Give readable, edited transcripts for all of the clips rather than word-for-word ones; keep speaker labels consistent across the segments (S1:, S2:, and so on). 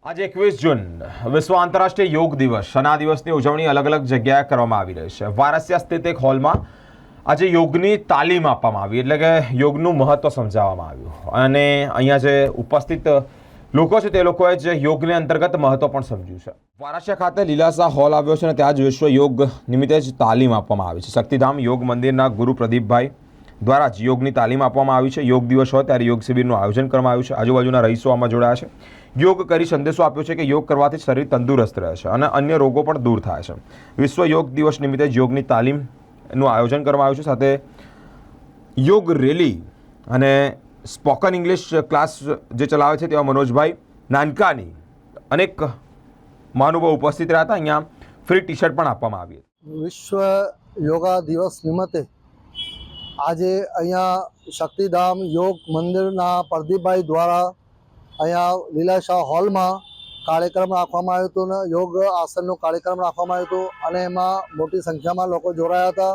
S1: आज 21 जून विश्व आंतरराष्ट्रीय योग दिवस અને આ દિવસની ઉજવણી અલગ અલગ જગ્યાએ કરવામાં આવી રહી છે। વારાણસી સ્થિત એક હોલમાં આજે યોગની તાલીમ આપવામાં આવી, એટલે કે યોગનું મહત્વ સમજાવવામાં આવ્યું અને અહીંયા જે ઉપસ્થિત લોકો છે તે લોકોએ જે યોગને અંતર્ગત મહત્વ પણ સમજ્યું છે। વારાણસી ખાતે લીલાશાહ હોલ આવ્યો છે અને ત્યાં જ વિશ્વ યોગ નિમિત્તે જ તાલીમ આપવામાં આવી છે। શક્તિધામ યોગ મંદિરના ગુરુ પ્રદીપભાઈ દ્વારા જ યોગની તાલીમ આપવામાં આવી છે। યોગ દિવસ હોય ત્યારે યોગ શિબિરનું આયોજન કરવામાં આવ્યું છે। આજુબાજુના રહીશો આમાં જોડાયા છે। યોગ કરી સંદેશો આપ્યો છે કે યોગ કરવાથી શરીર તંદુરસ્ત રહે છે અને અન્ય રોગો પણ દૂર થાય છે। વિશ્વ યોગ દિવસ નિમિત્તે યોગની તાલીમનું આયોજન કરવામાં આવ્યું છે। સાથે યોગ રેલી અને સ્પોકન ઇંગ્લિશ ક્લાસ જે ચલાવે છે તેવા મનોજભાઈ નાનકાની અનેક મહાનુભાવો ઉપસ્થિત રહ્યા હતા। અહીંયા ફ્રી ટી શર્ટ પણ આપવામાં આવી હતી।
S2: વિશ્વ યોગા દિવસ નિમિત્તે આજે અહીંયા શક્તિધામ યોગ મંદિરના પ્રદીપભાઈ દ્વારા અહીંયા લીલાશાહ હોલમાં કાર્યક્રમ રાખવામાં આવ્યો હતો ને યોગ આસનનો કાર્યક્રમ રાખવામાં આવ્યો હતો અને એમાં મોટી સંખ્યામાં લોકો જોડાયા હતા।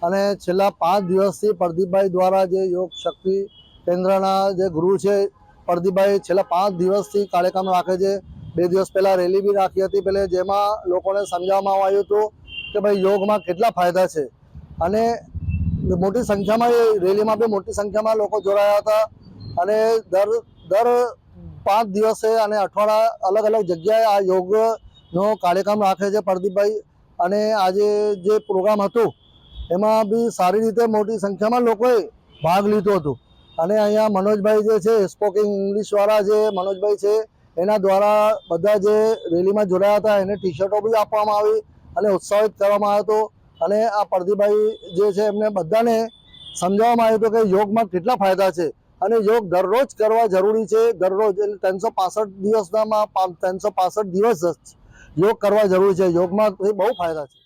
S2: અને છેલ્લા 5 દિવસથી પ્રદીપભાઈ દ્વારા જે યોગ શક્તિ કેન્દ્રના જે ગુરુ છે પ્રદીપભાઈ છેલ્લા 5 દિવસથી કાર્યક્રમ રાખે છે। 2 દિવસ પહેલાં રેલી બી રાખી હતી પહેલે, જેમાં લોકોને સમજાવવામાં આવ્યું હતું કે ભાઈ યોગમાં કેટલા ફાયદા છે અને મોટી સંખ્યામાં એ રેલીમાં બી મોટી સંખ્યામાં લોકો જોડાયા હતા। અને દર 5 દિવસે અને અઠવાડિયા અલગ અલગ જગ્યાએ આ યોગનો કાર્યક્રમ રાખે છે પ્રદીપભાઈ। અને આજે જે પ્રોગ્રામ હતો એમાં બી સારી રીતે મોટી સંખ્યામાં લોકોએ ભાગ લીધો હતો। અને અહીંયા મનોજભાઈ જે છે સ્પોકન ઇંગ્લિશવાળા જે મનોજભાઈ છે એના દ્વારા બધા જે રેલીમાં જોડાયા હતા એને ટી શર્ટો બી આપવામાં આવી અને ઉત્સાહિત કરવામાં આવ્યો હતો। અને આ પ્રદીપભાઈ જે છે એમને બધાને સમજાવવામાં આવ્યું હતું કે યોગમાં કેટલા ફાયદા છે અને યોગ દરરોજ કરવા જરૂરી છે। દરરોજ એટલે 365 દિવસમાં 365 દિવસ યોગ કરવા જરૂરી છે। યોગમાં બહુ ફાયદા છે।